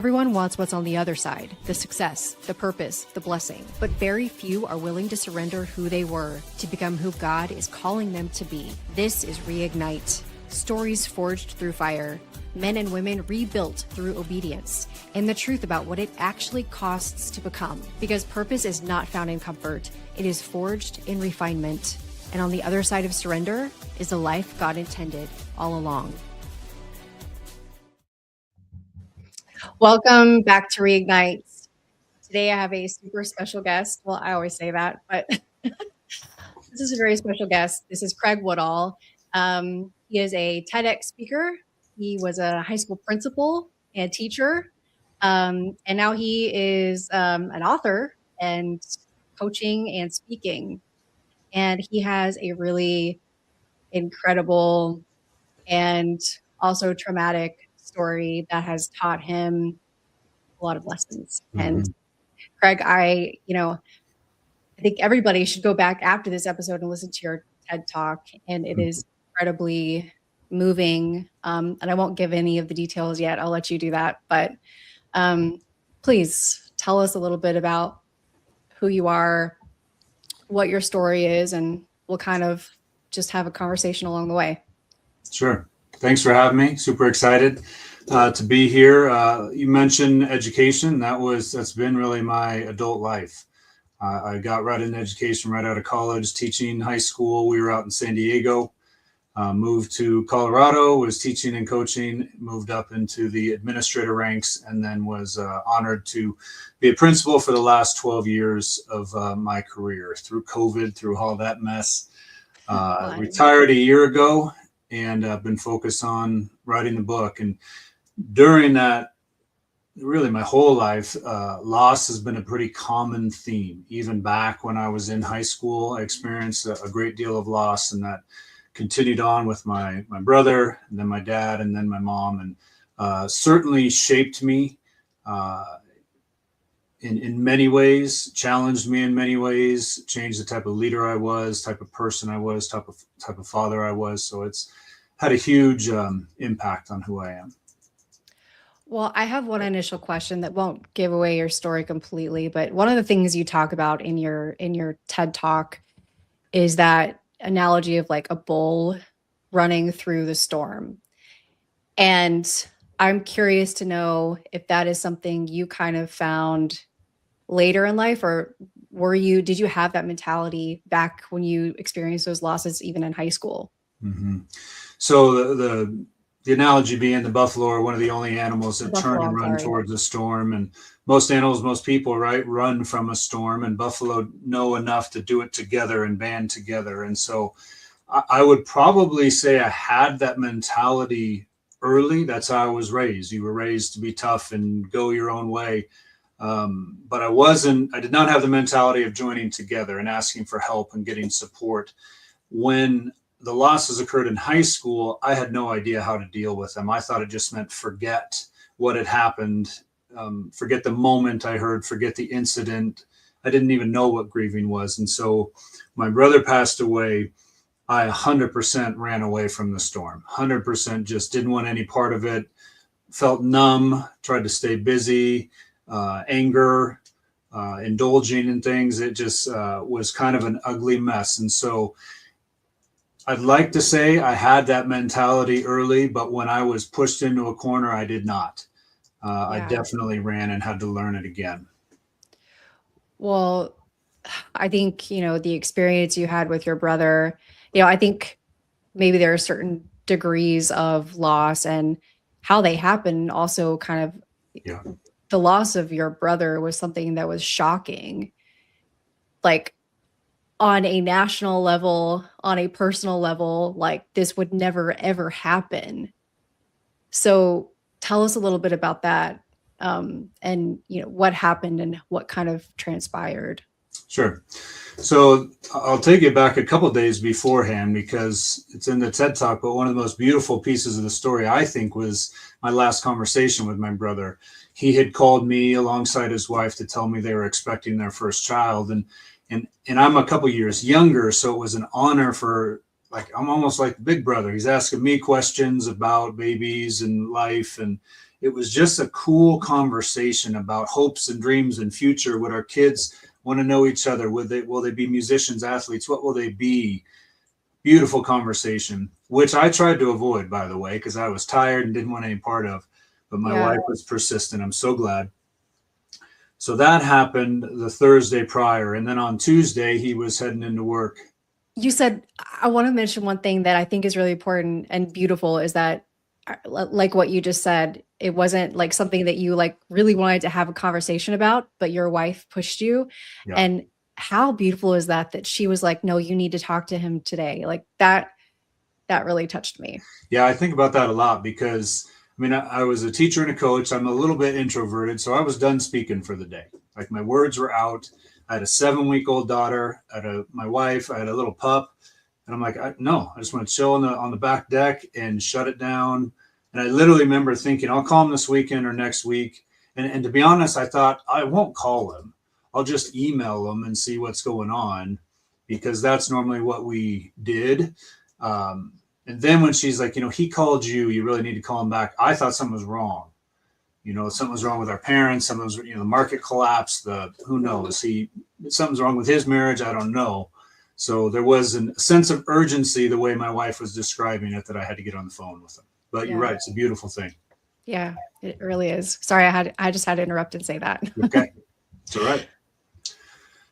Everyone wants what's on the other side, the success, the purpose, the blessing. But very few are willing to surrender who they were to become who God is calling them to be. This is Reignite. Stories forged through fire, men and women rebuilt through obedience, and the truth about what it actually costs to become. Because purpose is not found in comfort, it is forged in refinement. And on the other side of surrender is the life God intended all along. Welcome back to Reignite. Today I have a super special guest. Well, I always say that, but this is a very special guest. This is Craig Woodall. He is a TEDx speaker. He was a high school principal and teacher. And now he is an author and coaching and speaking. And he has a really incredible and also traumatic story that has taught him a lot of lessons. Mm-hmm. And Craig, I think everybody should go back after this episode and listen to your TED Talk. And it is incredibly moving. And I won't give any of the details yet. I'll let you do that. But please tell us a little bit about who you are, what your story is, and we'll kind of just have a conversation along the way. Sure. Thanks for having me. Super excited to be here. You mentioned education. That's been really my adult life. I got right into education right out of college, teaching high school. We were out in San Diego, moved to Colorado, was teaching and coaching, moved up into the administrator ranks, and then was honored to be a principal for the last 12 years of my career through COVID, through all that mess. Retired a year ago. And I've been focused on writing the book. And during that, really my whole life, loss has been a pretty common theme. Even back when I was in high school, I experienced a great deal of loss, and that continued on with my brother, and then my dad, and then my mom, and certainly shaped me in many ways, challenged me in many ways, changed the type of leader I was, type of person I was, type of father I was. So it's had a huge impact on who I am. Well, I have one initial question that won't give away your story completely, but one of the things you talk about in your TED Talk is that analogy of like a bull running through the storm. And I'm curious to know if that is something you kind of found later in life, or did you have that mentality back when you experienced those losses, even in high school? Mm-hmm. So the analogy being the buffalo are one of the only animals that turn and run towards a storm. And most animals, most people, right, run from a storm, and buffalo know enough to do it together and band together. And so I would probably say I had that mentality early. That's how I was raised. You were raised to be tough and go your own way. But I did not have the mentality of joining together and asking for help and getting support. When the losses occurred in high school, I had no idea how to deal with them. I thought it just meant forget what had happened, forget the moment I heard, forget the incident. I didn't even know what grieving was. And so my brother passed away. I 100% ran away from the storm, 100% just didn't want any part of it, felt numb, tried to stay busy, anger, indulging in things. It just was kind of an ugly mess. And so I'd like to say I had that mentality early, but when I was pushed into a corner, I did not. I definitely ran and had to learn it again. Well, I think, the experience you had with your brother, I think maybe there are certain degrees of loss and how they happen. Also kind of the loss of your brother was something that was shocking, like on a national level, on a personal level, like this would never, ever happen. So tell us a little bit about that, and what happened and what kind of transpired. Sure. So I'll take you back a couple of days beforehand because it's in the TED Talk, but one of the most beautiful pieces of the story, I think, was my last conversation with my brother. He had called me alongside his wife to tell me they were expecting their first child. And I'm a couple years younger, so it was an honor for, I'm almost like the big brother. He's asking me questions about babies and life. And it was just a cool conversation about hopes and dreams and future. Would our kids want to know each other? Will they be musicians, athletes? What will they be? Beautiful conversation, which I tried to avoid, by the way, because I was tired and didn't want any part of, but my wife was persistent. I'm so glad. So that happened the Thursday prior. And then on Tuesday, he was heading into work. You said, I want to mention one thing that I think is really important and beautiful is that, like what you just said, it wasn't like something that you like really wanted to have a conversation about, but your wife pushed you. Yeah. And how beautiful is that she was like, no, you need to talk to him today. Like that really touched me. Yeah, I think about that a lot because I mean, I was a teacher and a coach. I'm a little bit introverted, so I was done speaking for the day. Like my words were out. I had a 7-week-old daughter. I had my wife. I had a little pup, and I'm like, no, I just want to chill on the back deck and shut it down. And I literally remember thinking, I'll call him this weekend or next week. And to be honest, I thought I won't call him. I'll just email him and see what's going on, because that's normally what we did. And then when she's like, he called you, you really need to call him back. I thought something was wrong. Something was wrong with our parents. Something was, the market collapsed. Who knows? Something's wrong with his marriage. I don't know. So there was a sense of urgency, the way my wife was describing it, that I had to get on the phone with him. But you're right. It's a beautiful thing. Yeah, it really is. Sorry, I just had to interrupt and say that. Okay. It's all right.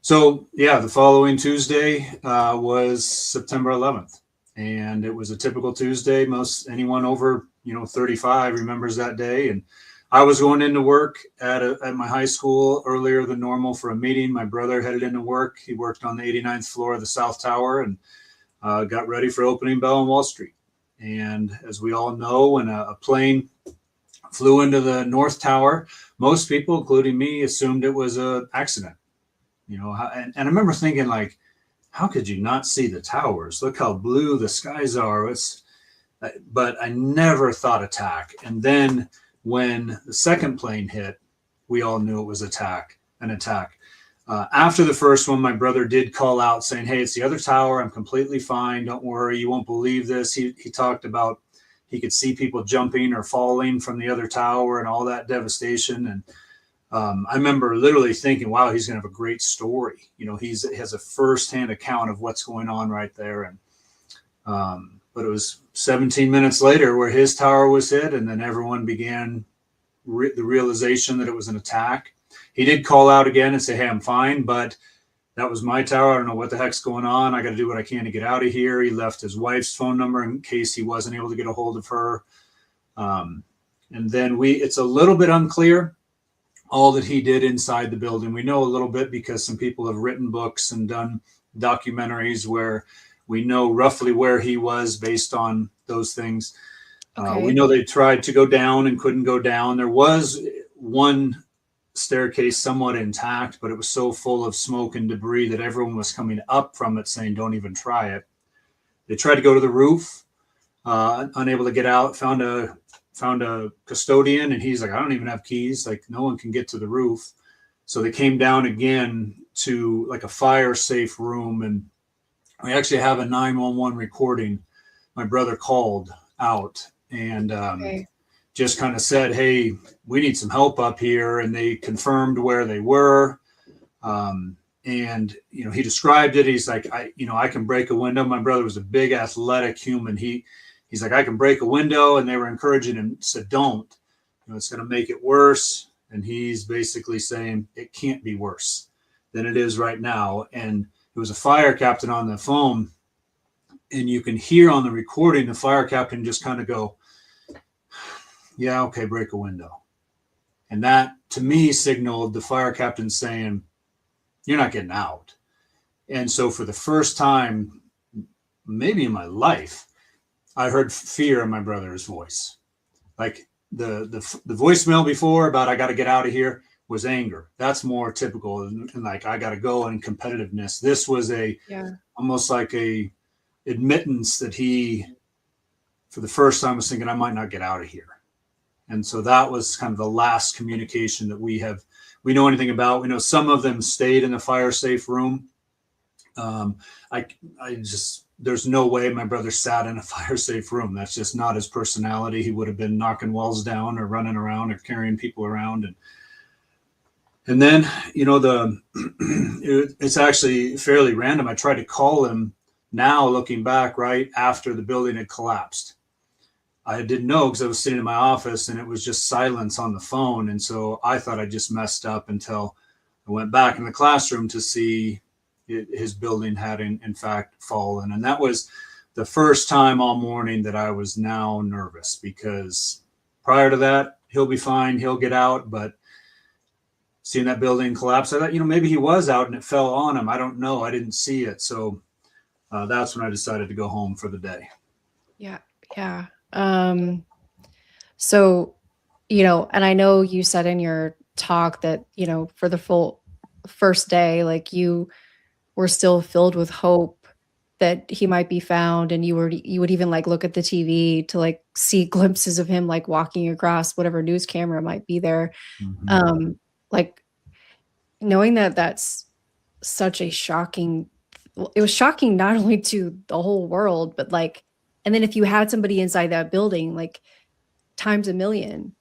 So yeah, the following Tuesday was September 11th. And it was a typical Tuesday. Anyone over, 35 remembers that day. And I was going into work at my high school earlier than normal for a meeting. My brother headed into work. He worked on the 89th floor of the South Tower and got ready for opening bell on Wall Street. And as we all know, when a plane flew into the North Tower, most people, including me, assumed it was an accident. And I remember thinking, like, how could you not see the towers? Look how blue the skies are. But I never thought attack. And then when the second plane hit, we all knew it was an attack. After the first one, my brother did call out saying, hey, it's the other tower. I'm completely fine. Don't worry. You won't believe this. He talked about he could see people jumping or falling from the other tower and all that devastation. And I remember literally thinking, wow, he's going to have a great story. He has a firsthand account of what's going on right there. And but it was 17 minutes later where his tower was hit, and then everyone began the realization that it was an attack. He did call out again and say, hey, I'm fine, but that was my tower. I don't know what the heck's going on. I got to do what I can to get out of here. He left his wife's phone number in case he wasn't able to get a hold of her. And then it's a little bit unclear all that he did inside the building. We know a little bit because some people have written books and done documentaries where we know roughly where he was based on those things. Okay. We know they tried to go down and couldn't go down. There was one staircase somewhat intact, but it was so full of smoke and debris that everyone was coming up from it saying, don't even try it. They tried to go to the roof, unable to get out, found a custodian, and he's like, I don't even have keys. Like, no one can get to the roof. So they came down again to like a fire safe room. And we actually have a 911 recording. My brother called out and just kind of said, hey, we need some help up here. And they confirmed where they were. And, he described it. He's like, I can break a window. My brother was a big athletic human. He's like, I can break a window. And they were encouraging him, said, don't, it's going to make it worse. And he's basically saying it can't be worse than it is right now. And it was a fire captain on the phone. And you can hear on the recording, the fire captain just kind of go, yeah, okay, break a window. And that to me signaled the fire captain saying, you're not getting out. And so for the first time, maybe in my life, I heard fear in my brother's voice. Like the voicemail before about I got to get out of here was anger. That's more typical. And like, I got to go, and competitiveness. This was almost like a admittance that he, for the first time, was thinking I might not get out of here. And so that was kind of the last communication that we know anything about. We know some of them stayed in the fire safe room. I just there's no way my brother sat in a fire safe room. That's just not his personality. He would have been knocking walls down or running around or carrying people around. And then, you know, it's actually fairly random. I tried to call him now, looking back, right after the building had collapsed. I didn't know because I was sitting in my office and it was just silence on the phone. And so I thought I just messed up until I went back in the classroom to see his building had in fact fallen. And that was the first time all morning that I was now nervous, because prior to that, he'll be fine, he'll get out. But seeing that building collapse, I thought, you know, maybe he was out and it fell on him. I don't know. I didn't see it. So that's when I decided to go home for the day. Yeah. Yeah. So, you know, and I know you said in your talk that, you know, for the full first day, like you were still filled with hope that he might be found. And you would even like look at the TV to like see glimpses of him, like walking across whatever news camera might be there. Mm-hmm. Like knowing that that's such a shocking, it was shocking not only to the whole world, but like, and then if you had somebody inside that building, like times a million.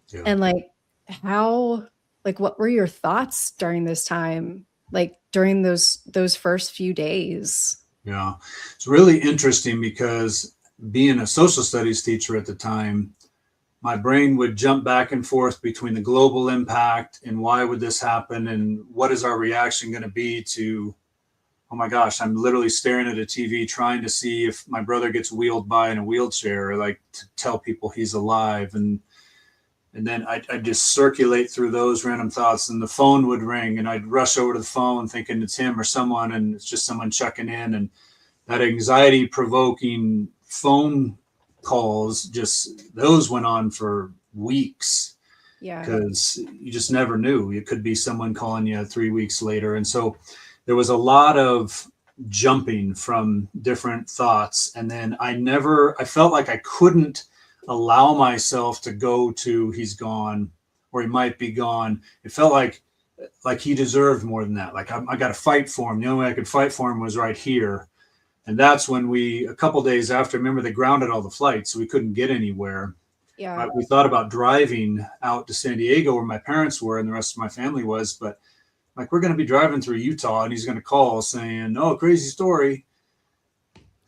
Yeah. And like how, like what were your thoughts during this time, like during those first few days? Yeah, it's really interesting because being a social studies teacher at the time, my brain would jump back and forth between the global impact and why would this happen and what is our reaction going to be to, oh my gosh, I'm literally staring at a TV trying to see if my brother gets wheeled by in a wheelchair, like to tell people he's alive. And then I'd just circulate through those random thoughts, and the phone would ring and I'd rush over to the phone thinking it's him or someone, and it's just someone checking in. And that anxiety provoking phone calls, just those went on for weeks. Yeah. Because you just never knew. It could be someone calling you 3 weeks later. And so there was a lot of jumping from different thoughts. And then I felt like I couldn't allow myself to go to he's gone or he might be gone. It felt like he deserved more than that. Like I got to fight for him. The only way I could fight for him was right here. And that's when a couple days after, remember they grounded all the flights, so we couldn't get anywhere. Yeah. We thought about driving out to San Diego where my parents were and the rest of my family was, but like, we're going to be driving through Utah and he's going to call saying, oh, crazy story.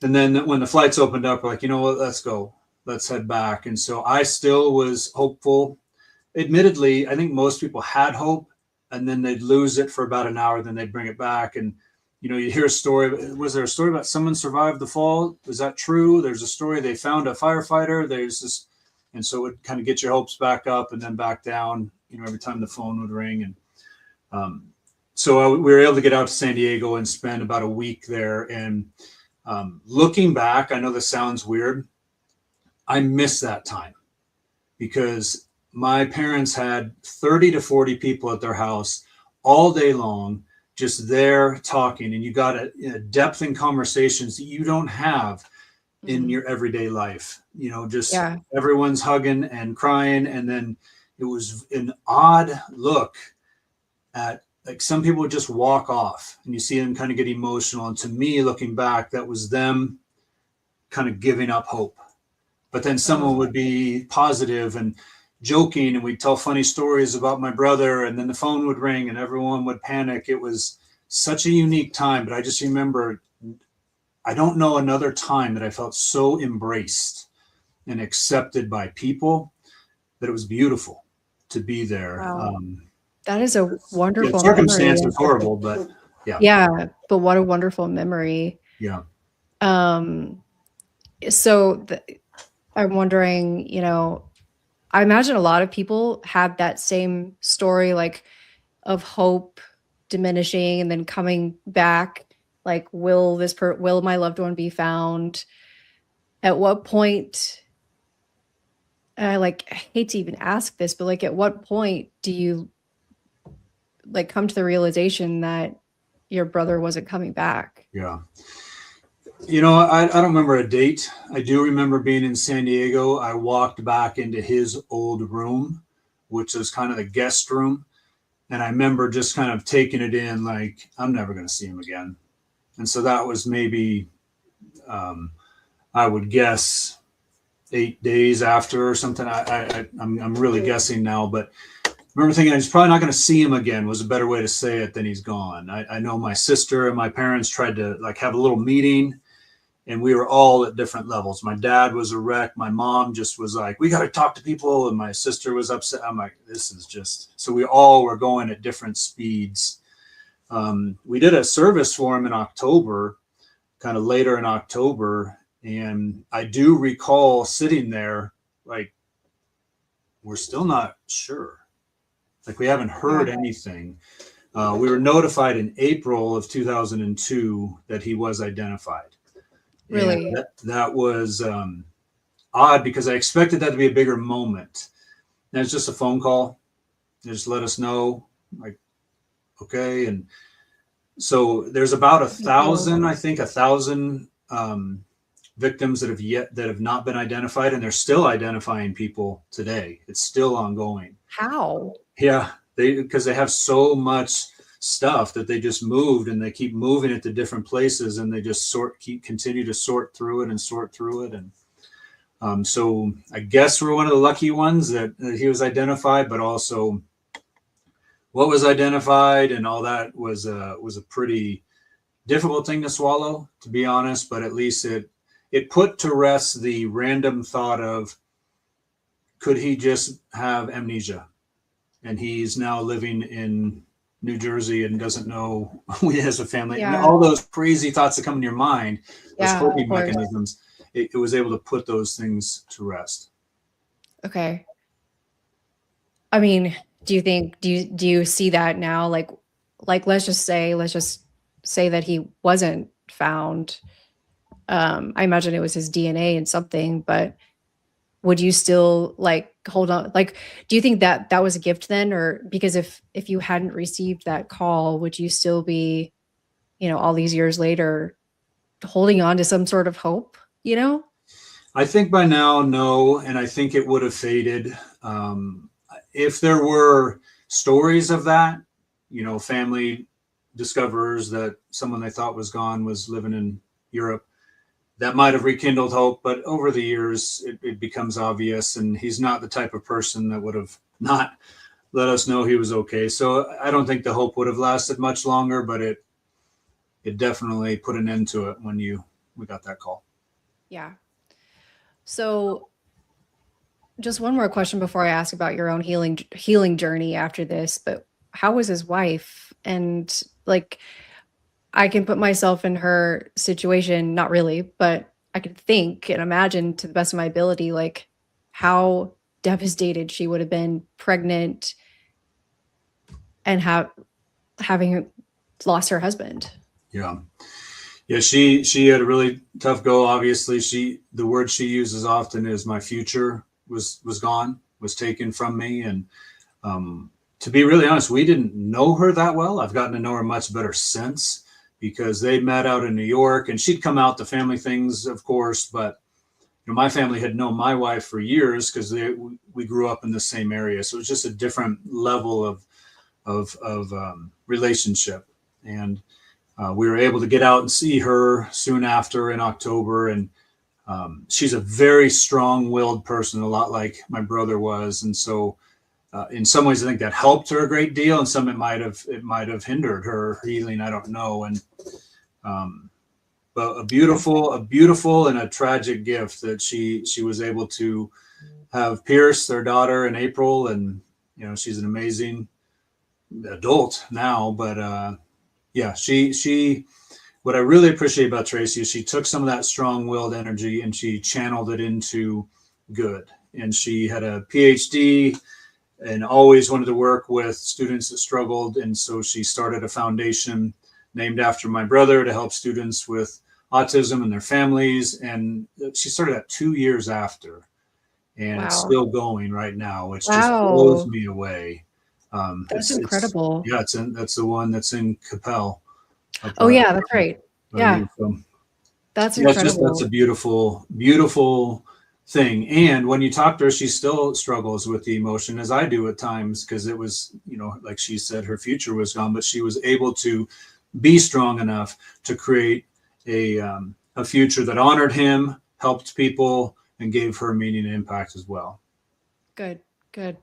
And then when the flights opened up, we're like, you know what, let's go. Let's head back. And so I still was hopeful. Admittedly, I think most people had hope and then they'd lose it for about an hour, then they'd bring it back. And, you know, you hear a story. Was there a story about someone survived the fall? Was that true? There's a story they found a firefighter. There's this. And so it would kind of get your hopes back up and then back down, you know, every time the phone would ring. And so we were able to get out to San Diego and spend about a week there. And looking back, I know this sounds weird. I miss that time because my parents had 30 to 40 people at their house all day long, just there talking. And you got a depth in conversations that you don't have in your everyday life, you know, just everyone's hugging and crying. And then it was an odd look at, like, some people would just walk off and you see them kind of get emotional. And to me, looking back, that was them kind of giving up hope. But then someone would be positive and joking and we'd tell funny stories about my brother, and then the phone would ring and everyone would panic. It was such a unique time, but I just remember, I don't know another time that I felt so embraced and accepted by people, that it was beautiful to be there. Wow. That is a wonderful circumstance was horrible, but yeah. Yeah, but what a wonderful memory. Yeah. So I'm wondering, you know, I imagine a lot of people had that same story, like of hope diminishing and then coming back. Like, will my loved one be found? At what point? I hate to even ask this, but like, at what point do you like come to the realization that your brother wasn't coming back? Yeah. You know, I don't remember a date. I do remember being in San Diego. I walked back into his old room, which was kind of the guest room. And I remember just kind of taking it in, like, I'm never going to see him again. And so that was maybe I would guess 8 days after or something. I'm really guessing now, but I remember thinking he's probably not going to see him again was a better way to say it than he's gone. I know my sister and my parents tried to like have a little meeting, and we were all at different levels. My dad was a wreck. My mom just was like, we got to talk to people. And my sister was upset. I'm like, this is just, so we all were going at different speeds. We did a service for him in October, kind of later in October. And I do recall sitting there like, we're still not sure. Like we haven't heard anything. We were notified in April of 2002 that he was identified. Really? That was odd because I expected that to be a bigger moment. And it's just a phone call. They just let us know, like, okay. And so there's about 1,000, I think 1,000 victims that have not been identified, and they're still identifying people today. It's still ongoing. How? Yeah, because they have so much stuff that they just moved, and they keep moving it to different places, and they just continue to sort through it. And so I guess we're one of the lucky ones that he was identified, but also what was identified and all that was a pretty difficult thing to swallow, to be honest. But at least it put to rest the random thought of, could he just have amnesia? And he's now living in New Jersey and doesn't know he has a family. Yeah. And all those crazy thoughts that come in your mind, those coping of course. mechanisms, it was able to put those things to rest. Okay. I mean, do you see that now? Like let's just say that he wasn't found. I imagine it was his DNA and something, but would you still like hold on? Like, do you think that that was a gift then? Or because if you hadn't received that call, would you still be, all these years later holding on to some sort of hope, I think by now, no. And I think it would have faded. If there were stories of that, family discovers that someone they thought was gone was living in Europe, that might have rekindled hope. But over the years, it becomes obvious, and he's not the type of person that would have not let us know he was okay. So I don't think the hope would have lasted much longer, but it definitely put an end to it when we got that call. Yeah. So just one more question before I ask about your own healing journey after this, but how was his wife? And like, I can put myself in her situation, not really, but I could think and imagine to the best of my ability, like how devastated she would have been pregnant and having lost her husband. Yeah. Yeah. She had a really tough go. Obviously the word she uses often is my future was gone, was taken from me. And, to be really honest, we didn't know her that well. I've gotten to know her much better since, because they met out in New York, and she'd come out to family things, of course, but my family had known my wife for years because we grew up in the same area. So it was just a different level of relationship. And we were able to get out and see her soon after in October. And she's a very strong-willed person, a lot like my brother was. And so in some ways, I think that helped her a great deal. And some it might have hindered her healing. I don't know. And but a beautiful and a tragic gift that she was able to have Pierce, their daughter, in April. And she's an amazing adult now. But yeah, she what I really appreciate about Tracy is she took some of that strong-willed energy and she channeled it into good. And she had a PhD and always wanted to work with students that struggled. And so she started a foundation named after my brother to help students with autism and their families. And she started that 2 years after, and it's still going right now, which just blows me away. That's incredible. That's the one that's in Capel. Oh yeah, that's right. Yeah. That's incredible. That's a beautiful, beautiful thing. And when you talk to her, she still struggles with the emotion, as I do at times, because it was, like she said, her future was gone, but she was able to be strong enough to create a a future that honored him, helped people, and gave her meaning and impact as well. Good, good.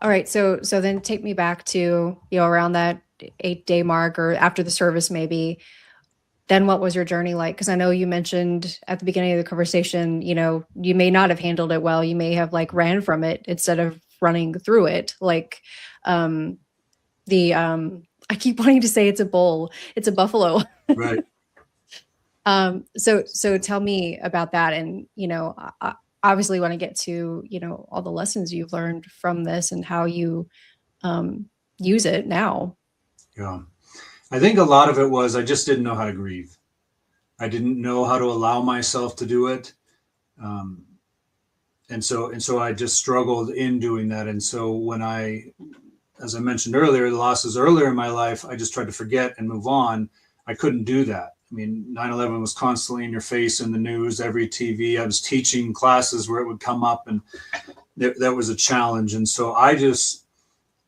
All right. So then take me back to, around that 8-day mark or after the service, maybe. Then what was your journey like? Because I know you mentioned at the beginning of the conversation, you may not have handled it well. You may have like ran from it instead of running through it. Like I keep wanting to say it's a bull. It's a buffalo. Right. So tell me about that. And, I obviously want to get to, all the lessons you've learned from this and how you use it now. Yeah. I think a lot of it was I just didn't know how to grieve. I didn't know how to allow myself to do it. And so I just struggled in doing that. And so when as I mentioned earlier, the losses earlier in my life, I just tried to forget and move on. I couldn't do that. I mean, 9/11 was constantly in your face in the news, every TV. I was teaching classes where it would come up, and that was a challenge. And so I just,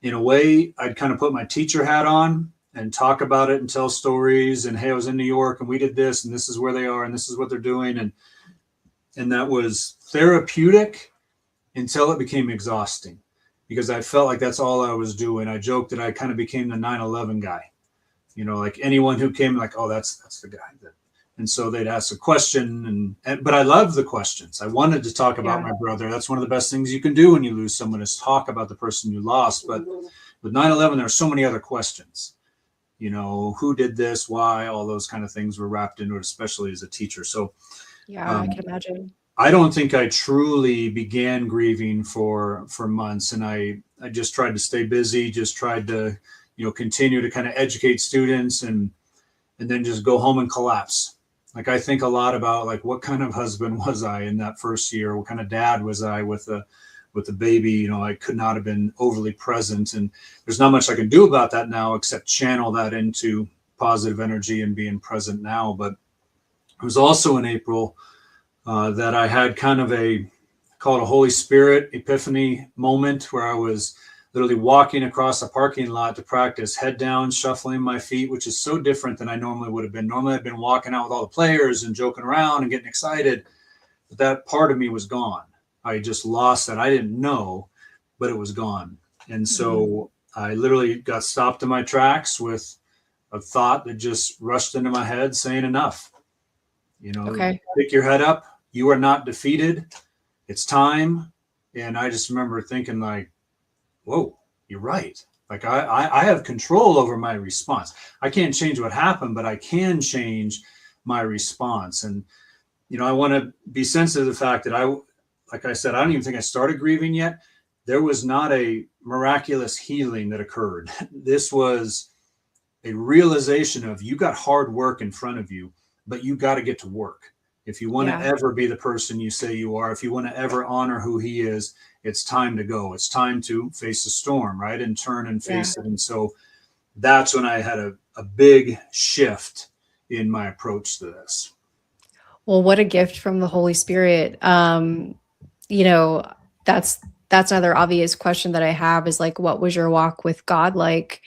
in a way, I'd kind of put my teacher hat on and talk about it and tell stories. And, hey, I was in New York and we did this, and this is where they are, and this is what they're doing. And that was therapeutic until it became exhausting, because I felt like that's all I was doing. I joked that I kind of became the 9/11 guy, like anyone who came, like, oh, that's the guy. And so they'd ask a question, but I loved the questions. I wanted to talk about my brother. That's one of the best things you can do when you lose someone, is talk about the person you lost. But with 9/11, there are so many other questions. Who did this, why, all those kind of things were wrapped into it, especially as a teacher. So I can imagine. I don't think I truly began grieving for months. And I just tried to stay busy, just tried to, continue to kind of educate students and then just go home and collapse. Like, I think a lot about, like, what kind of husband was I in that first year? What kind of dad was I with the baby? I could not have been overly present, and there's not much I can do about that now except channel that into positive energy and being present now. But it was also in April that I had kind of call it a Holy Spirit epiphany moment, where I was literally walking across a parking lot to practice, head down, shuffling my feet, which is so different than I normally would have been. Normally I've been walking out with all the players and joking around and getting excited, but that part of me was gone. I just lost that. I didn't know, but it was gone. And so I literally got stopped in my tracks with a thought that just rushed into my head saying, enough. Pick your head up. You are not defeated. It's time. And I just remember thinking, like, whoa, you're right. Like, I have control over my response. I can't change what happened, but I can change my response. And, I want to be sensitive to the fact that like I said, I don't even think I started grieving yet. There was not a miraculous healing that occurred. This was a realization of, you got hard work in front of you, but you got to get to work. If you want to ever be the person you say you are, if you want to ever honor who he is, it's time to go. It's time to face the storm, right? And turn and face it. And so that's when I had a big shift in my approach to this. Well, what a gift from the Holy Spirit. That's another obvious question that I have, is like, what was your walk with God like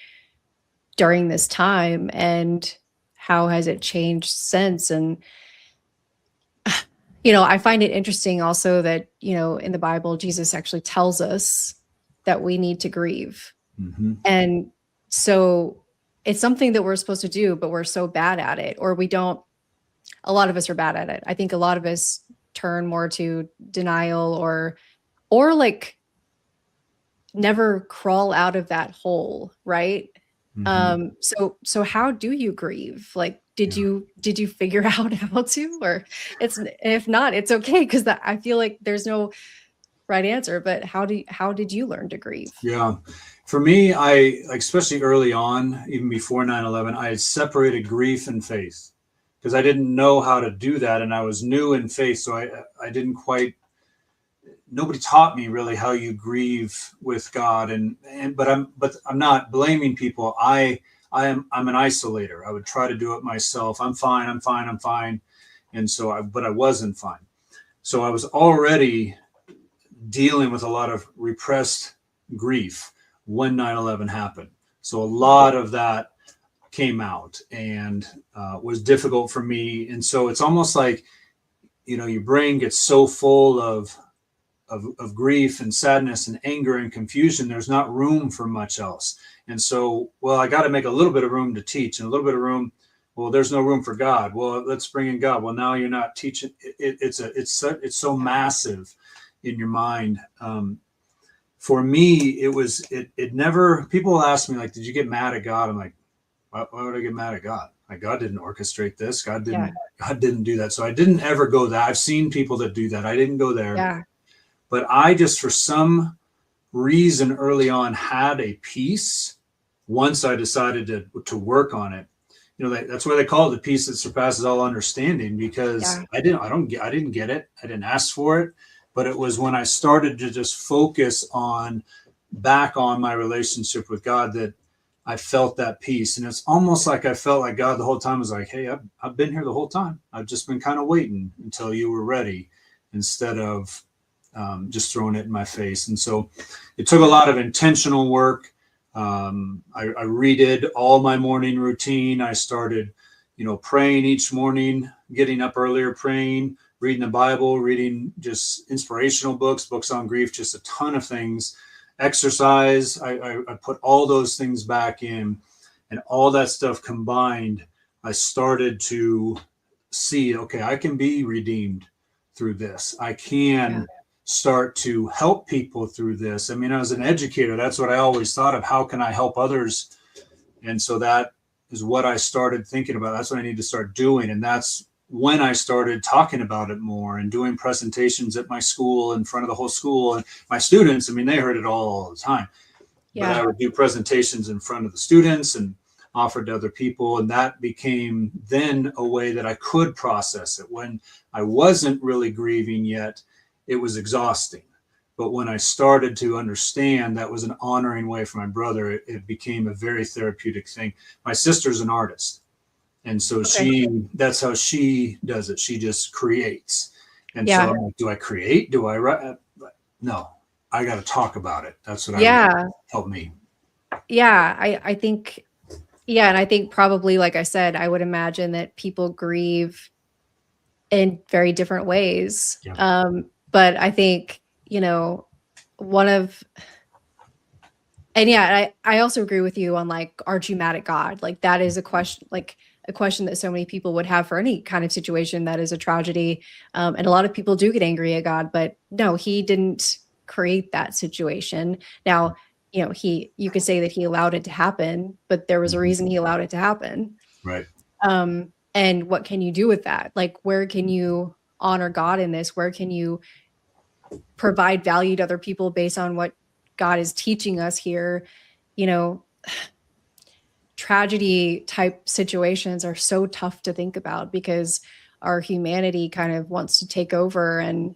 during this time, and how has it changed since? And I find it interesting also that, in the Bible, Jesus actually tells us that we need to grieve. And so it's something that we're supposed to do, but we're so bad at it, or we don't. A lot of us are bad at it. I think a lot of us turn more to denial or like never crawl out of that hole. Right. So how do you grieve? Like, did you figure out how to, or if not, it's okay. Because I feel like there's no right answer, but how did you learn to grieve? Yeah. For me, I, especially early on, even before 9/11, I had separated grief and faith, because I didn't know how to do that. And I was new in faith. So I didn't quite, nobody taught me really how you grieve with God. But I'm not blaming people. I'm an isolator. I would try to do it myself. I'm fine. And so but I wasn't fine. So I was already dealing with a lot of repressed grief when 9/11 happened. So a lot of that came out and was difficult for me. And so it's almost like, your brain gets so full of grief and sadness and anger and confusion, there's not room for much else. And so, well, I got to make a little bit of room to teach, and a little bit of room. Well, there's no room for God. Well, let's bring in God. Well, now you're not teaching. It's so massive in your mind. For me, it never, people ask me, like, did you get mad at God? I'm like, why would I get mad at God? Like, God didn't orchestrate this. God didn't do that. So I didn't ever go that. I've seen people that do that. I didn't go there. Yeah. But I just, for some reason early on, had a peace once I decided to work on it. That's why they call it the peace that surpasses all understanding, because I didn't get it. I didn't ask for it. But it was when I started to just focus back on my relationship with God that I felt that peace. And it's almost like I felt like God the whole time was like, hey, I've been here the whole time. I've just been kind of waiting until you were ready, instead of just throwing it in my face. And so it took a lot of intentional work. I redid all my morning routine. I started, praying each morning, getting up earlier, praying, reading the Bible, reading just inspirational books on grief, just a ton of things. Exercise, I put all those things back in, and all that stuff combined, I started to see, okay, I can be redeemed through this. I can start to help people through this. I mean, as an educator, that's what I always thought of. How can I help others? And so that is what I started thinking about. That's what I need to start doing. And that's when I started talking about it more and doing presentations at my school in front of the whole school. And my students, I mean, they heard it all the time. But I would do presentations in front of the students and offer to other people. And that became then a way that I could process it. When I wasn't really grieving yet, it was exhausting. But when I started to understand that was an honoring way for my brother, it became a very therapeutic thing. My sister's an artist. And so that's how she does it. She just creates. And so I'm like, do I create? Do I write? No, I got to talk about it. That's what helped me. Yeah. I think, and I think probably, like I said, I would imagine that people grieve in very different ways. Yeah. But I think, I also agree with you on, like, aren't you mad at God? Like, that is a question, that so many people would have for any kind of situation that is a tragedy. And a lot of people do get angry at God, but no, he didn't create that situation. Now, you could say that he allowed it to happen, but there was a reason he allowed it to happen. Right. And what can you do with that? Like, where can you honor God in this? Where can you provide value to other people based on what God is teaching us here? Tragedy type situations are so tough to think about because our humanity kind of wants to take over, and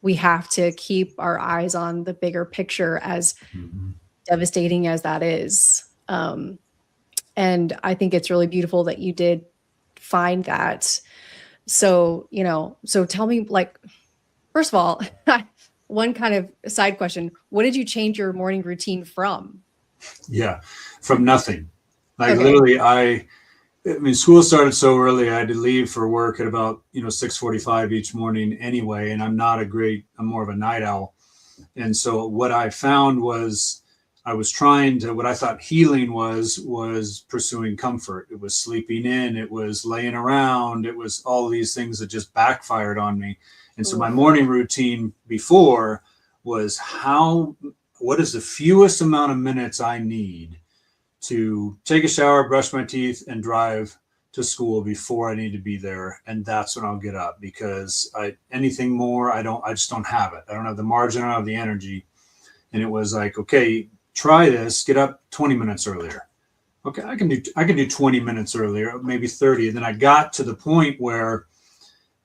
we have to keep our eyes on the bigger picture, as devastating as that is. And I think it's really beautiful that you did find that. So, so tell me, like, first of all, one kind of side question, what did you change your morning routine from? Yeah, from nothing. Like, literally, I mean, school started so early. I had to leave for work at about 6:45 each morning anyway. And I'm more of a night owl. And so what I found was what I thought healing was pursuing comfort. It was sleeping in. It was laying around. It was all these things that just backfired on me. And so my morning routine before was what is the fewest amount of minutes I need to take a shower, brush my teeth, and drive to school before I need to be there. And that's when I'll get up, because anything more, I just don't have it. I don't have the margin, I don't have the energy. And it was like, okay, try this, get up 20 minutes earlier. Okay, I can do 20 minutes earlier, maybe 30. And then I got to the point where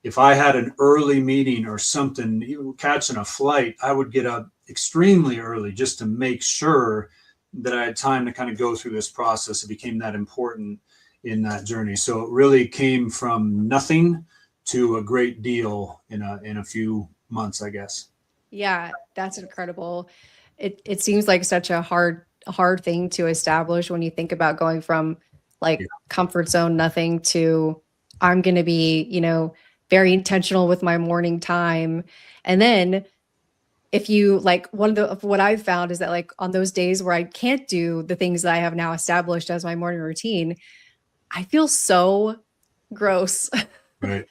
if I had an early meeting or something, even catching a flight, I would get up extremely early just to make sure that I had time to kind of go through this process. It became that important in that journey. So it really came from nothing to a great deal in a few months, I guess. Yeah, that's incredible. It seems like such a hard thing to establish when you think about going from like Yeah. comfort zone, nothing, to I'm going to be, you know, very intentional with my morning time. And then if you like, one of the what I've found is that like on those days where I can't do the things that I have now established as my morning routine, I feel so gross. Right.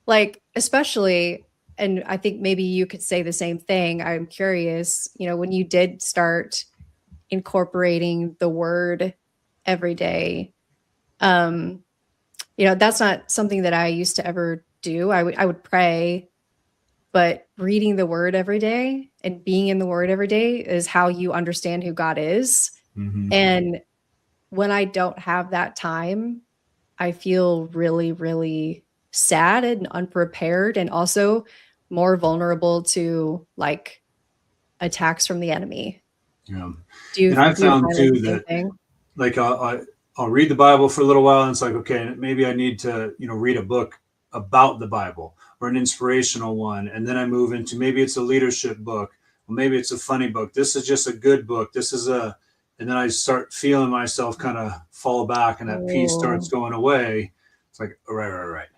Like, especially, and I think maybe you could say the same thing. I'm curious, you know, when you did start incorporating the word every day, um, you know, that's not something that I used to ever do. I would pray, but reading the word every day and being in the word every day is how you understand who God is. Mm-hmm. And when I don't have that time, I feel really, really sad and unprepared, and also more vulnerable to like attacks from the enemy. Yeah. Do you And I do you found find like too the same that thing? like I'll read the Bible for a little while, and it's like, okay, maybe I need to, you know, read a book about the Bible or an inspirational one. And then I move into, maybe it's a leadership book, or maybe it's a funny book. This is just a good book. And then I start feeling myself kind of fall back, and that peace starts Oh, going away. It's like, all right, right, right.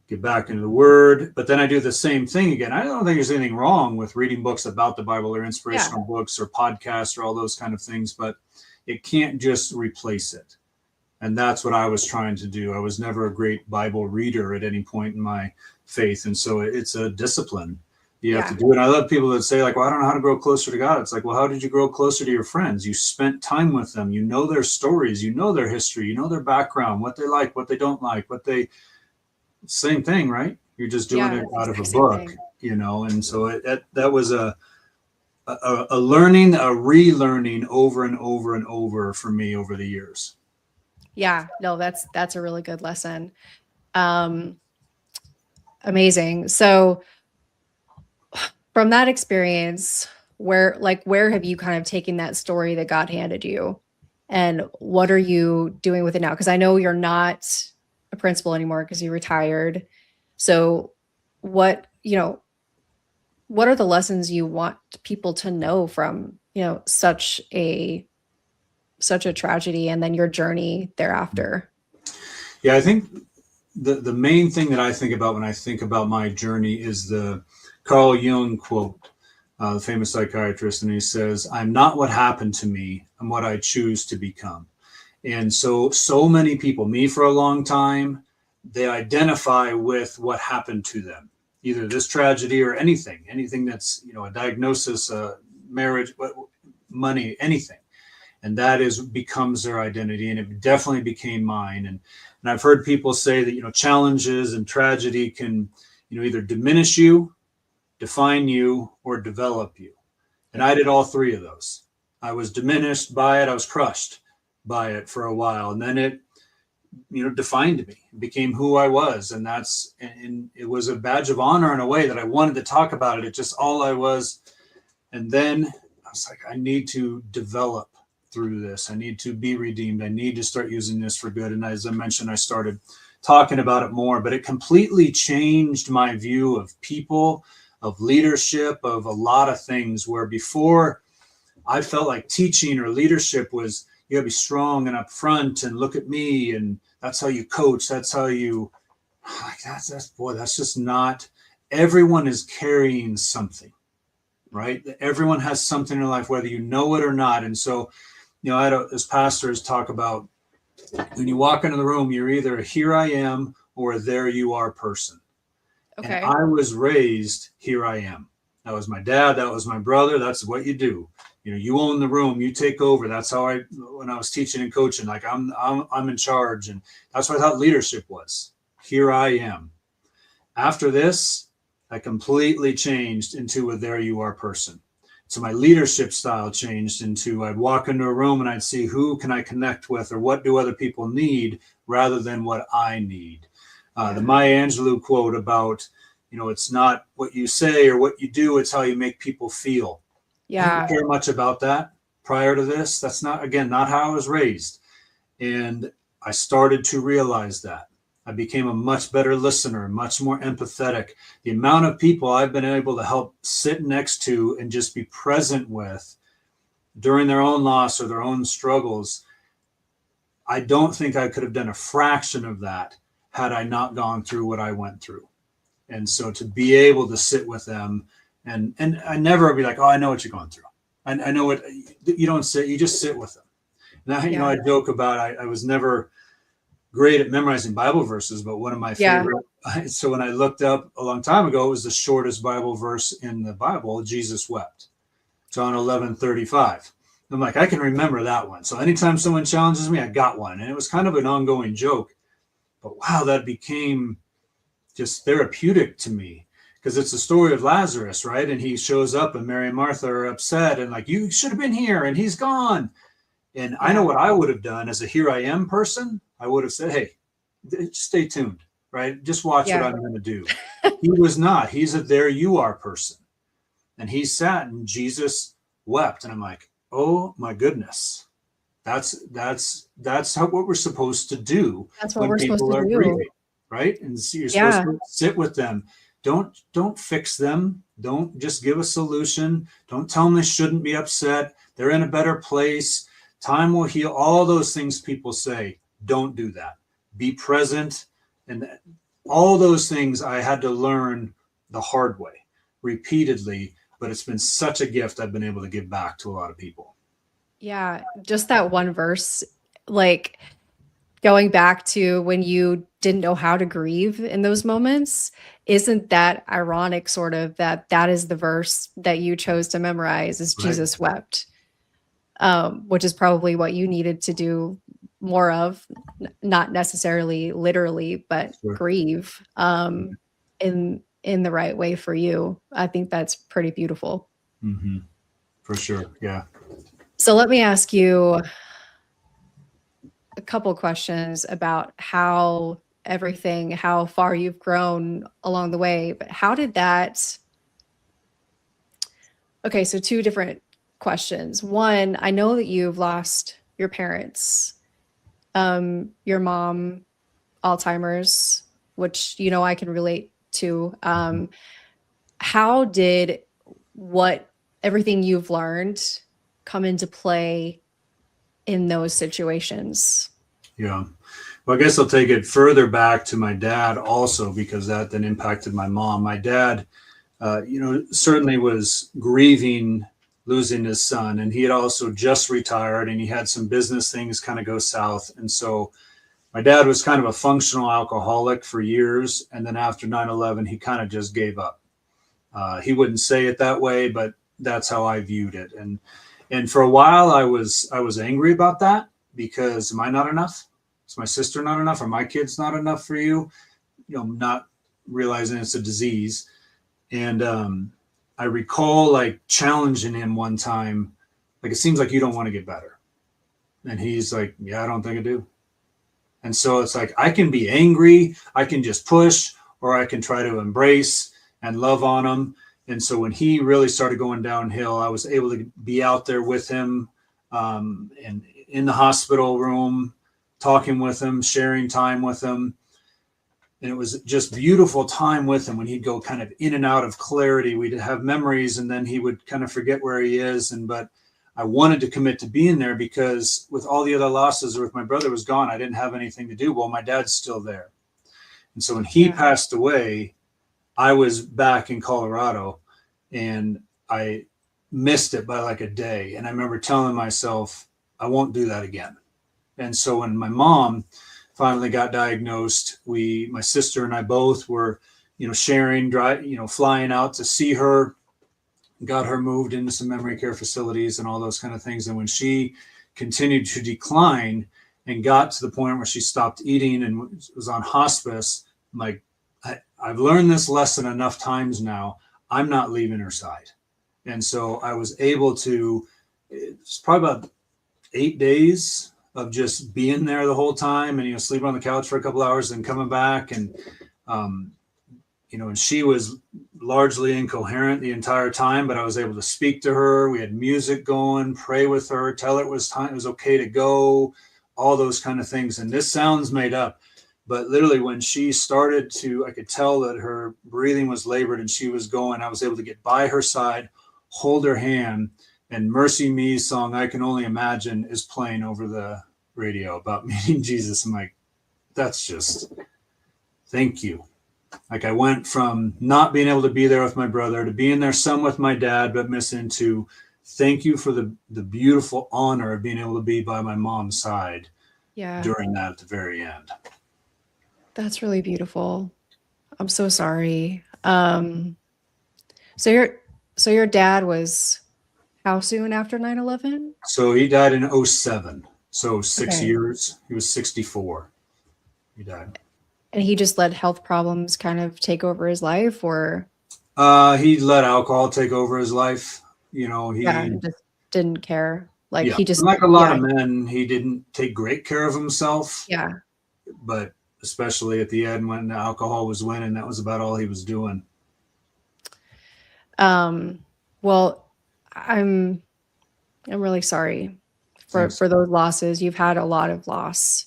Get back into the word. But then I do the same thing again. I don't think there's anything wrong with reading books about the Bible or yeah, inspirational books or podcasts or all those kind of things, but it can't just replace it. And that's what I was trying to do. I was never a great Bible reader at any point in my faith. And so it's a discipline you have to yeah, do. And I love people that say, like, well, I don't know how to grow closer to God. It's like, well, how did you grow closer to your friends? You spent time with them. You know their stories. You know their history. You know their background, what they like, what they don't like, same thing, right? You're just doing yeah. it It's the out of a exact same book, thing. you know? And so that was a learning, a relearning over and over and over for me over the years. Yeah, no, that's a really good lesson. Um, Amazing. So from that experience, where have you kind of taken that story that God handed you, and what are you doing with it now? Because I know you're not a principal anymore because you retired. So what, you know, what are the lessons you want people to know from, you know, such a tragedy, and then your journey thereafter? Yeah, I think the main thing that I think about when I think about my journey is the Carl Jung quote, the famous psychiatrist, and he says, "I'm not what happened to me, I'm what I choose to become." And so many people, me for a long time, they identify with what happened to them, either this tragedy or anything that's, you know, a diagnosis, a marriage, money, anything. And that is becomes their identity. And it definitely became mine. And I've heard people say that, you know, challenges and tragedy can, you know, either diminish you, define you, or develop you. And Yeah. I did all three of those. I was diminished by it. I was crushed by it for a while. And then it, you know, defined me, it became who I was. And it was a badge of honor in a way that I wanted to talk about it. It's just all I was. And then I was like, I need to develop through this. I need to be redeemed. I need to start using this for good. And as I mentioned, I started talking about it more, but it completely changed my view of people, of leadership, of a lot of things, where before I felt like teaching or leadership was, you gotta be strong and upfront and look at me. And that's how you coach. That's how you, like, that's just not, everyone is carrying something, right? Everyone has something in their life, whether you know it or not. And so, you know, as pastors talk about, when you walk into the room, you're either a here I am or a there you are person. And Okay. I was raised here I am. That was my dad. That was my brother. That's what you do. You know, you own the room. You take over. That's how when I was teaching and coaching, like I'm in charge, and that's what I thought leadership was. Here I am. After this, I completely changed into a there you are person. So my leadership style changed into, I'd walk into a room and I'd see who can I connect with, or what do other people need rather than what I need. The Yeah. Maya Angelou quote about, you know, it's not what you say or what you do, it's how you make people feel. I didn't Yeah. care much about that prior to this. That's not, again, not how I was raised. And I started to realize that. I became a much better listener, much more empathetic. The amount of people I've been able to help sit next to and just be present with during their own loss or their own struggles, I don't think I could have done a fraction of that had I not gone through what I went through. And so to be able to sit with them, and I never be like, oh, I know what you're going through. I know what you don't sit, you just sit with them. Now, you know, I joke about, I was never great at memorizing Bible verses, but one of my favorite. So when I looked up a long time ago, it was the shortest Bible verse in the Bible. Jesus wept. John 11:35. I'm like, I can remember that one. So anytime someone challenges me, I got one. And it was kind of an ongoing joke. But wow, that became just therapeutic to me, because it's the story of Lazarus, right? And he shows up and Mary and Martha are upset and like, you should have been here and he's gone. And I know what I would have done as a here I am person. I would have said, hey, stay tuned, right? Just watch what I'm going to do. He was not. He's a there you are person. And he sat and Jesus wept. And I'm like, oh my goodness. That's what we're supposed to do. That's what we're supposed to do. Grieving, right? And so you're supposed to sit with them. Don't fix them. Don't just give a solution. Don't tell them they shouldn't be upset. They're in a better place. Time will heal. All those things people say. Don't do that. Be present. And all those things I had to learn the hard way repeatedly, but it's been such a gift I've been able to give back to a lot of people. Yeah, just that one verse, like going back to when you didn't know how to grieve in those moments, isn't that ironic, sort of, that is the verse that you chose to memorize, is Jesus wept, which is probably what you needed to do more of, not necessarily literally, but grieve in the right way for you. I think that's pretty beautiful. Mm-hmm. For sure. Yeah. So let me ask you a couple questions about how far you've grown along the way, but how did that, okay, so two different questions. One, I know that you've lost your parents, your mom, Alzheimer's, which, you know, I can relate to. How did everything you've learned come into play in those situations? Yeah. Well, I guess I'll take it further back to my dad also, because that then impacted my mom. My dad, certainly was grieving losing his son, and he had also just retired and he had some business things kind of go south. And so my dad was kind of a functional alcoholic for years. And then after 9/11, he kind of just gave up. He wouldn't say it that way, but that's how I viewed it. And for a while I was angry about that, because am I not enough? Is my sister not enough? Are my kids not enough for you? You know, not realizing it's a disease. And I recall like challenging him one time, like, it seems like you don't want to get better. And he's like, yeah, I don't think I do. And so it's like, I can be angry, I can just push, or I can try to embrace and love on him. And so when he really started going downhill, I was able to be out there with him, and in the hospital room, talking with him, sharing time with him. And it was just beautiful time with him when he'd go kind of in and out of clarity. We'd have memories and then he would kind of forget where he is. But I wanted to commit to being there, because with all the other losses, or if my brother was gone, I didn't have anything to do. Well, my dad's still there. And so when he passed away, I was back in Colorado and I missed it by like a day. And I remember telling myself, I won't do that again. And so when my mom finally got diagnosed, my sister and I both were, sharing, flying out to see her, got her moved into some memory care facilities and all those kind of things. And when she continued to decline and got to the point where she stopped eating and was on hospice, I'm like, I've learned this lesson enough times now. I'm not leaving her side. And so I was able to, it's probably about 8 days of just being there the whole time, and sleeping on the couch for a couple hours and coming back. And and she was largely incoherent the entire time, but I was able to speak to her. We had music going, pray with her, tell her it was time, it was okay to go, all those kind of things. And this sounds made up, but literally when she started I could tell that her breathing was labored and she was going, I was able to get by her side, hold her hand, and Mercy Me's song, I Can Only Imagine, is playing over the radio about meeting Jesus. I'm like, that's just, thank you. Like I went from not being able to be there with my brother to being there some with my dad, but missing, to thank you for the beautiful honor of being able to be by my mom's side during that at the very end. That's really beautiful. I'm so sorry. So your dad was how soon after 9/11? So he died in 07. So 6 years. He was 64. He died. And he just let health problems kind of take over his life, or? He let alcohol take over his life. You know, he just didn't care. Like he just, like a lot of men, he didn't take great care of himself. Yeah. But especially at the end when the alcohol was winning, that was about all he was doing. Well, I'm really sorry for those losses. You've had a lot of loss.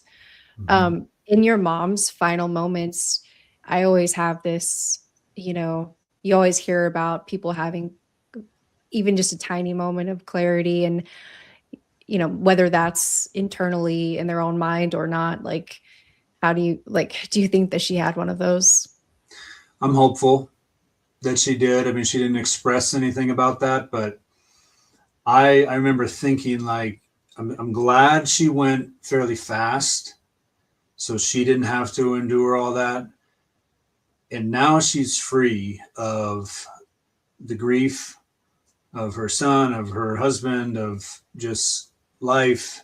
Mm-hmm. In your mom's final moments, I always have this, you know, you always hear about people having even just a tiny moment of clarity, and, you know, whether that's internally in their own mind or not, like, how do you think that she had one of those? I'm hopeful that she did. I mean, she didn't express anything about that, but I remember thinking, like, I'm glad she went fairly fast, so she didn't have to endure all that. And now she's free of the grief of her son, of her husband, of just life,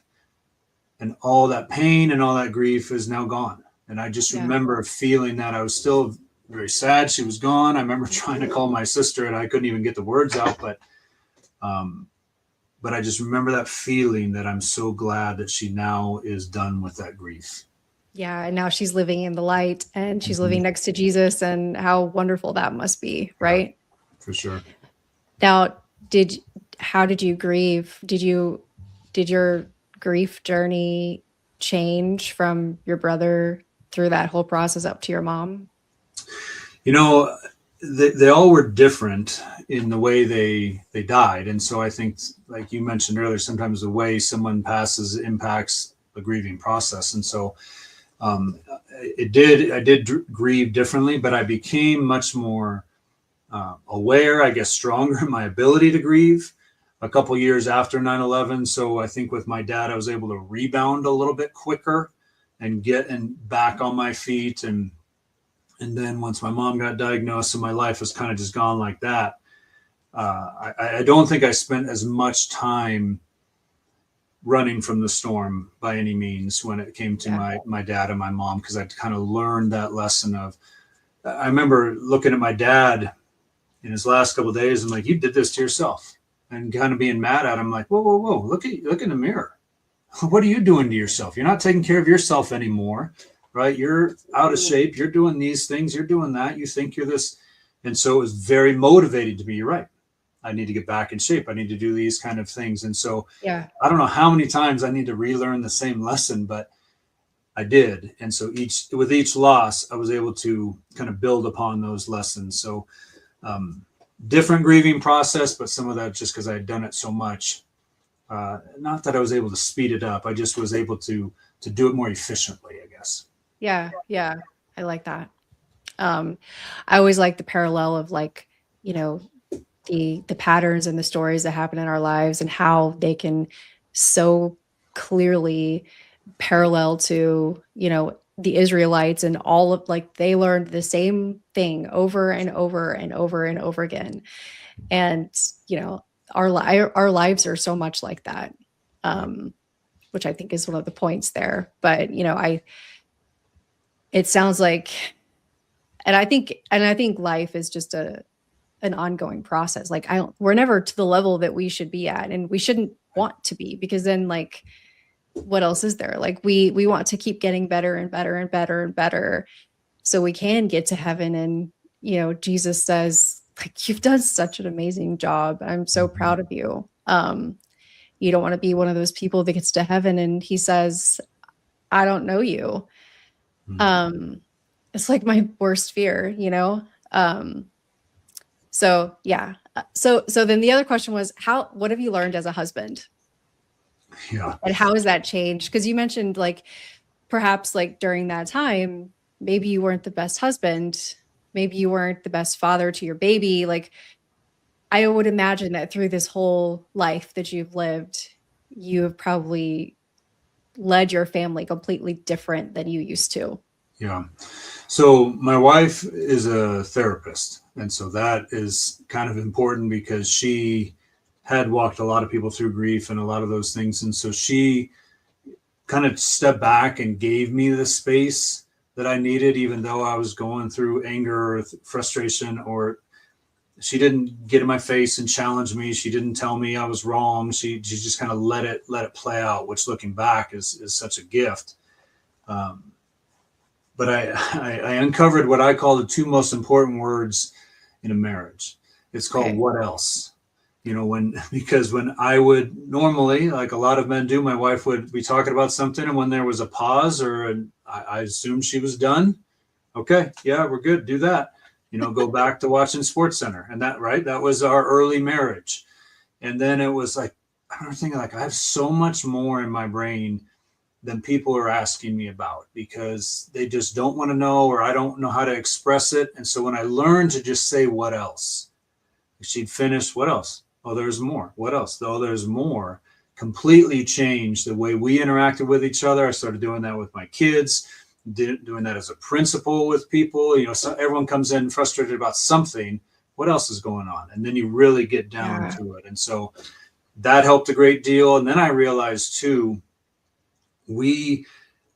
and all that pain and all that grief is now gone. And I just remember feeling that. I was still very sad she was gone. I remember trying to call my sister and I couldn't even get the words out, but I just remember that feeling that I'm so glad that she now is done with that grief. Yeah. And now she's living in the light, and she's living next to Jesus, and how wonderful that must be. Right. Yeah, for sure. Now, how did you grieve? Did your grief journey change from your brother through that whole process up to your mom? You know, they all were different in the way they died. And so I think, like you mentioned earlier, sometimes the way someone passes impacts the grieving process. And so I did grieve differently, but I became much more aware, I guess, stronger in my ability to grieve a couple years after 9/11. So I think with my dad, I was able to rebound a little bit quicker and get back on my feet. And then once my mom got diagnosed and my life was kind of just gone like that, I don't think I spent as much time running from the storm by any means when it came to my dad and my mom, because I'd kind of learned that lesson of, I remember looking at my dad in his last couple of days and like, you did this to yourself, and kind of being mad at him, like, whoa, look in the mirror. What are you doing to yourself? You're not taking care of yourself anymore, right? You're out of shape. You're doing these things. You're doing that. You think you're this. And so it was very motivating to me. You're right. I need to get back in shape. I need to do these kind of things. And so I don't know how many times I need to relearn the same lesson, but I did. And so with each loss, I was able to kind of build upon those lessons. So different grieving process, but some of that just because I had done it so much. Not that I was able to speed it up. I just was able to do it more efficiently, I guess. Yeah. I like that. I always like the parallel of, like, you know, the patterns and the stories that happen in our lives, and how they can so clearly parallel to, you know, the Israelites, and all of, like, they learned the same thing over and over and over and over again. And, you know, our lives are so much like that, which I think is one of the points there. But, you know, it sounds like, and I think life is just an ongoing process. Like, we're never to the level that we should be at, and we shouldn't want to be, because then, like, what else is there? Like, we want to keep getting better and better and better and better, so we can get to heaven. And, you know, Jesus says, like, you've done such an amazing job. I'm so proud of you. You don't want to be one of those people that gets to heaven and he says, I don't know you. It's like my worst fear, you know? So yeah. So then the other question was, what have you learned as a husband? Yeah. And how has that changed? Because you mentioned like perhaps like during that time, maybe you weren't the best husband, maybe you weren't the best father to your baby. Like I would imagine that through this whole life that you've lived, you have probably led your family completely different than you used to. Yeah. So my wife is a therapist. And so that is kind of important because she had walked a lot of people through grief and a lot of those things. And so she kind of stepped back and gave me the space that I needed, even though I was going through anger or frustration, or she didn't get in my face and challenge me. She didn't tell me I was wrong. She just kind of let it play out, which looking back is such a gift. But I uncovered what I call the two most important words in a marriage. It's called what else? You know, because when I would normally, like a lot of men do, my wife would be talking about something, and when there was a pause I assumed she was done. Okay, yeah, we're good. Do that. You know, go back to watching Sports Center. And that was our early marriage. And then it was like, I remember thinking like, I have so much more in my brain than people are asking me about because they just don't want to know, or I don't know how to express it. And so when I learned to just say, what else? She'd finish, what else? Oh, there's more. What else? Oh, there's more. Completely changed the way we interacted with each other. I started doing that with my kids, doing that as a principal with people. You know, so everyone comes in frustrated about something. What else is going on? And then you really get down to it. And so that helped a great deal. And then I realized too, we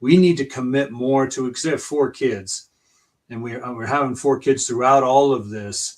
need to commit more to, because I have 4 kids, and we're having 4 kids throughout all of this.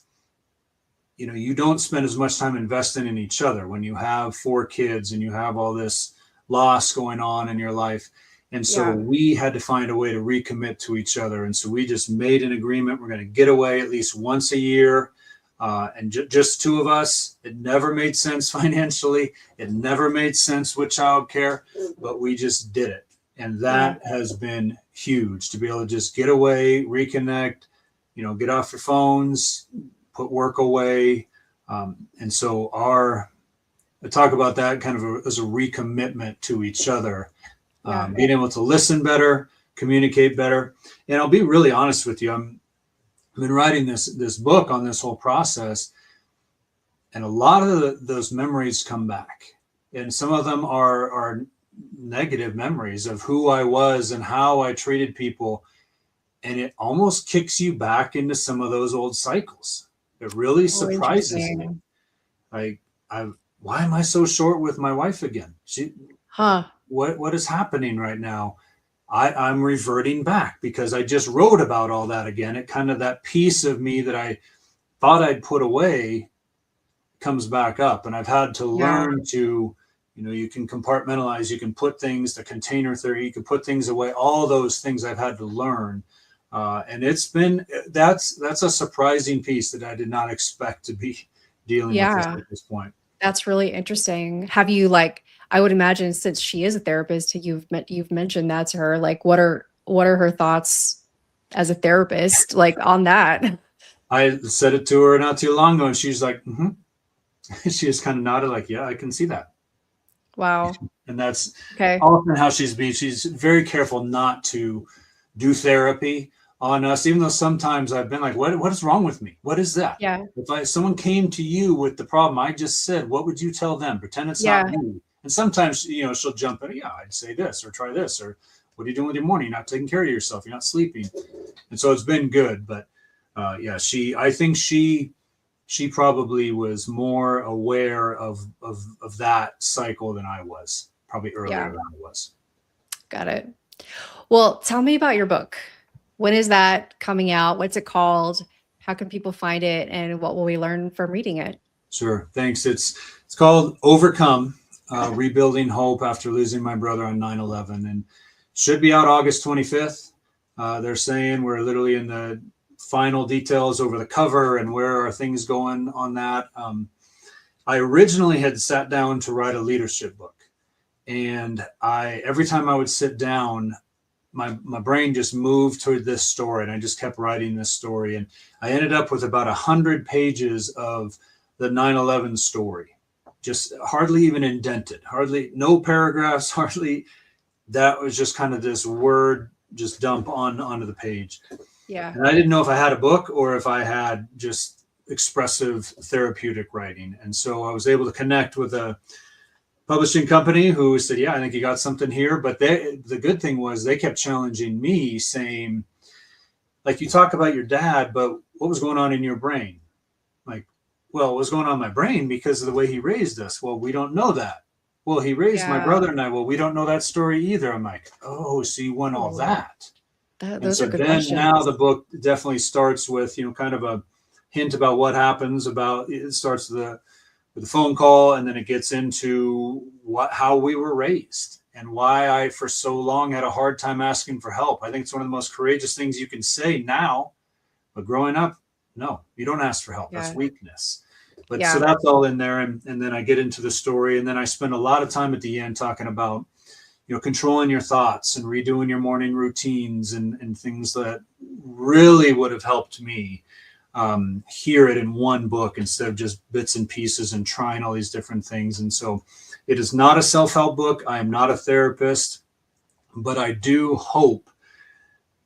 You know, you don't spend as much time investing in each other when you have 4 kids and you have all this loss going on in your life. And so we had to find a way to recommit to each other. And so we just made an agreement. We're going to get away at least once a year. And just 2 of us. It never made sense financially. It never made sense with childcare, but we just did it. And that has been huge, to be able to just get away, reconnect, you know, get off your phones, put work away. And so I talk about that kind of as a recommitment to each other, being able to listen better, communicate better. And I'll be really honest with you. I've been writing this book on this whole process, and a lot of those memories come back, and some of them are negative memories of who I was and how I treated people, and it almost kicks you back into some of those old cycles. It really surprises me. Like, why am I so short with my wife again? What is happening right now? I'm reverting back because I just wrote about all that again. It kind of, that piece of me that I thought I'd put away comes back up. And I've had to learn to, you know, you can compartmentalize, you can put things, the container theory, you can put things away, all those things I've had to learn. And that's a surprising piece that I did not expect to be dealing with at this point. That's really interesting. Have you, like, I would imagine since she is a therapist, you've mentioned that to her, like what are her thoughts as a therapist, like on that? I said it to her not too long ago, and she's like, she just kind of nodded like, yeah, I can see that. Wow. And that's often how she's very careful not to do therapy on us, even though sometimes I've been like, what is wrong with me? What is that? If someone came to you with the problem I just said, what would you tell them? Pretend it's not me. And sometimes, you know, she'll jump in, I'd say this, or try this, or what are you doing with your morning? You're not taking care of yourself. You're not sleeping. And so it's been good. But I think she probably was more aware of that cycle than I was, probably earlier than I was. Got it. Well, tell me about your book. When is that coming out? What's it called? How can people find it? And what will we learn from reading it? Sure. Thanks. It's called Overcome, Rebuilding Hope After Losing My Brother on 9/11, and should be out August 25th. They're saying we're literally in the final details over the cover and where are things going on that. I originally had sat down to write a leadership book, and every time I would sit down, my brain just moved toward this story, and I just kept writing this story, and I ended up with about 100 pages of the 9/11 story. just hardly even indented, hardly no paragraphs, hardly. That was just kind of this word just dump onto the page. Yeah. And I didn't know if I had a book or if I had just expressive therapeutic writing. And so I was able to connect with a publishing company who said, yeah, I think you got something here. But the good thing was they kept challenging me, saying, like, you talk about your dad, but what was going on in your brain? Like, well, what was going on in my brain because of the way he raised us? Well, we don't know that. Well, he raised my Yeah. brother and I. Well, we don't know that story either. I'm like, oh, so you want all Oh, that? And those so are good then now questions. the book definitely starts with, kind of a hint about what happens. About it starts with a phone call, and then it gets into how we were raised and why I for so long had a hard time asking for help. I think it's one of the most courageous things you can say now, but growing up, no, you don't ask for help. That's Yeah. weakness. But so Yeah. that's all in there, and then I get into the story, and then I spend a lot of time at the end talking about controlling your thoughts and redoing your morning routines and things that really would have helped me hear it in one book instead of just bits and pieces and trying all these different things. And so it is not a self-help book. I am not a therapist, but I do hope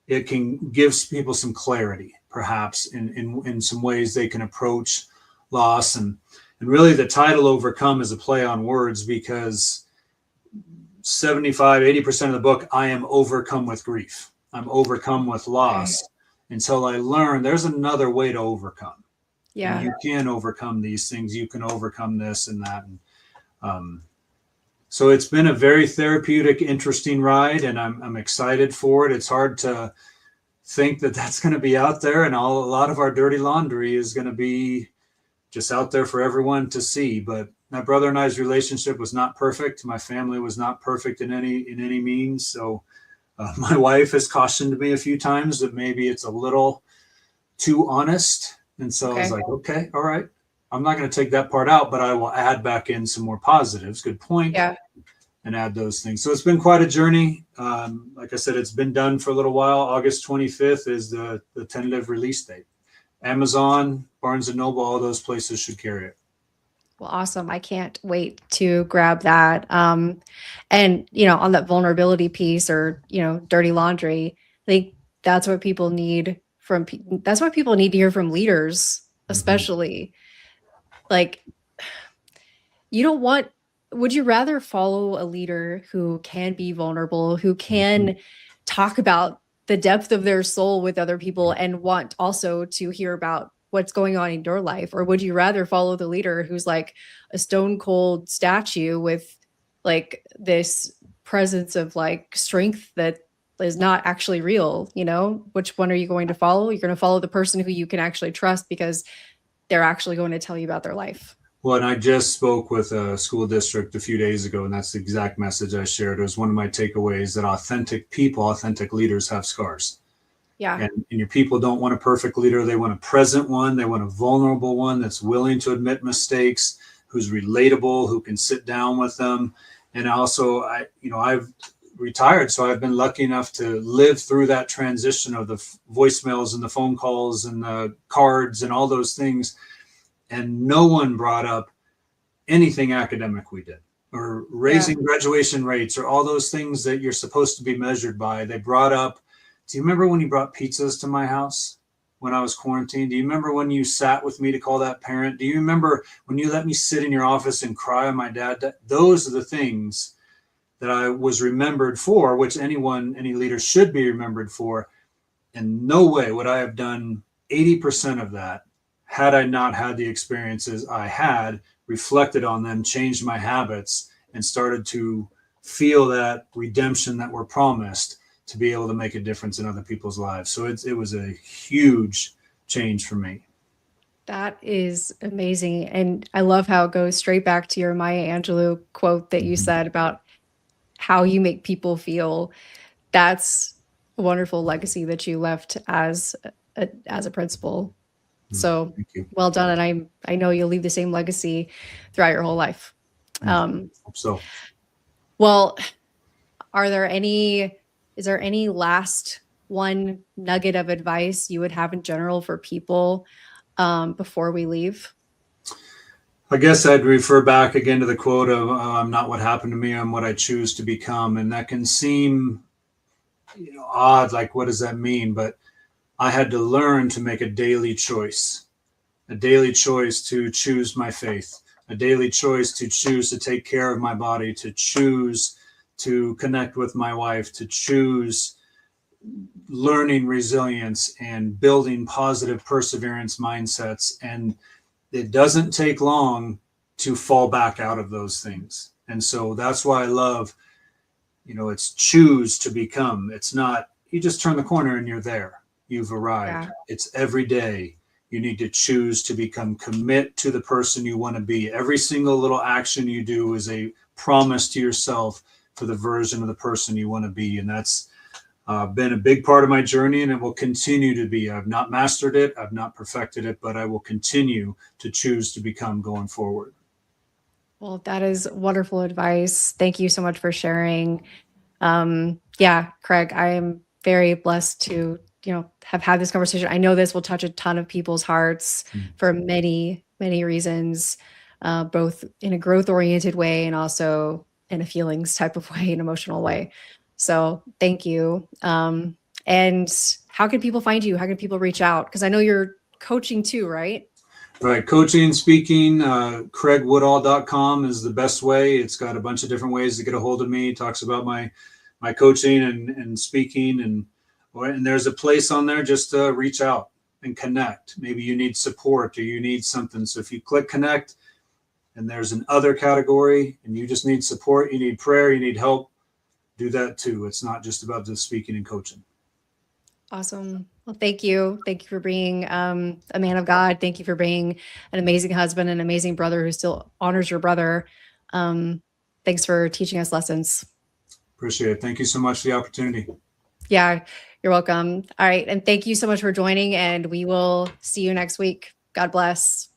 it can give people some clarity, perhaps in some ways they can approach loss. And really the title Overcome is a play on words, because 75-80% of the book, I am overcome with grief. I'm overcome with loss until I learn there's another way to overcome. Yeah. And you can overcome these things. You can overcome this and that. And so it's been a very therapeutic, interesting ride, and I'm excited for it. It's hard to think that that's going to be out there, and a lot of our dirty laundry is going to be just out there for everyone to see. But my brother and I's relationship was not perfect. My family was not perfect in any means. So my wife has cautioned me a few times that maybe it's a little too honest. And so I was like, okay, all right. I'm not going to take that part out, but I will add back in some more positives. Good point. Yeah. And add those things. So it's been quite a journey. Like I said, it's been done for a little while. August 25th is the tentative release date. Amazon, Barnes and Noble, all those places should carry it. Well, awesome. I can't wait to grab that. And, on that vulnerability piece, or, dirty laundry, I think that's what people need that's what people need to hear from leaders, especially. Like, would you rather follow a leader who can be vulnerable, who can talk about the depth of their soul with other people and want also to hear about what's going on in your life? Or would you rather follow the leader who's like a stone cold statue with like this presence of like strength that is not actually real? Which one are you going to follow? You're going to follow the person who you can actually trust because they're actually going to tell you about their life. Well, and I just spoke with a school district a few days ago, and that's the exact message I shared. It was one of my takeaways, that authentic people, authentic leaders have scars. Yeah. And your people don't want a perfect leader. They want a present one. They want a vulnerable one that's willing to admit mistakes, who's relatable, who can sit down with them. And also, I've retired, so I've been lucky enough to live through that transition of the voicemails and the phone calls and the cards and all those things. And no one brought up anything academic we did, or raising graduation rates, or all those things that you're supposed to be measured by. They brought up, do you remember when you brought pizzas to my house when I was quarantined? Do you remember when you sat with me to call that parent? Do you remember when you let me sit in your office and cry on my dad? Those are the things that I was remembered for, which any leader should be remembered for. In no way would I have done 80% of that had I not had the experiences I had, reflected on them, changed my habits, and started to feel that redemption that we're promised, to be able to make a difference in other people's lives. So it was a huge change for me. That is amazing. And I love how it goes straight back to your Maya Angelou quote that you said about how you make people feel. That's a wonderful legacy that you left as a principal. So Thank you. well done. And I know you'll leave the same legacy throughout your whole life. Hope so. Well, is there any last one nugget of advice you would have in general for people before we leave? I guess I'd refer back again to the quote of I'm not what happened to me, I'm what I choose to become. And that can seem, odd, like what does that mean? But I had to learn to make a daily choice to choose my faith, a daily choice to choose to take care of my body, to choose to connect with my wife, to choose learning resilience and building positive perseverance mindsets. And it doesn't take long to fall back out of those things. And so that's why I love, it's choose to become. It's not, you just turn the corner and you're there. You've arrived. Yeah. It's every day. You need to choose to become, commit to the person you want to be. Every single little action you do is a promise to yourself for the version of the person you want to be. And that's been a big part of my journey, and it will continue to be. I've not mastered it. I've not perfected it, but I will continue to choose to become going forward. Well, that is wonderful advice. Thank you so much for sharing. Yeah, Craig, I am very blessed to, have had this conversation. I know this will touch a ton of people's hearts for many, many reasons, both in a growth-oriented way and also in a feelings type of way, an emotional way. So thank you. And how can people find you? How can people reach out? Because I know you're coaching too, right? Right. Coaching and speaking, craigwoodall.com is the best way. It's got a bunch of different ways to get a hold of me. It talks about my coaching and speaking, and there's a place on there just to reach out and connect. Maybe you need support or you need something. So if you click connect and there's an other category and you just need support, you need prayer, you need help, do that too. It's not just about the speaking and coaching. Awesome. Well, thank you. Thank you for being a man of God. Thank you for being an amazing husband, an amazing brother who still honors your brother. Thanks for teaching us lessons. Appreciate it. Thank you so much for the opportunity. Yeah, you're welcome. All right. And thank you so much for joining, and we will see you next week. God bless.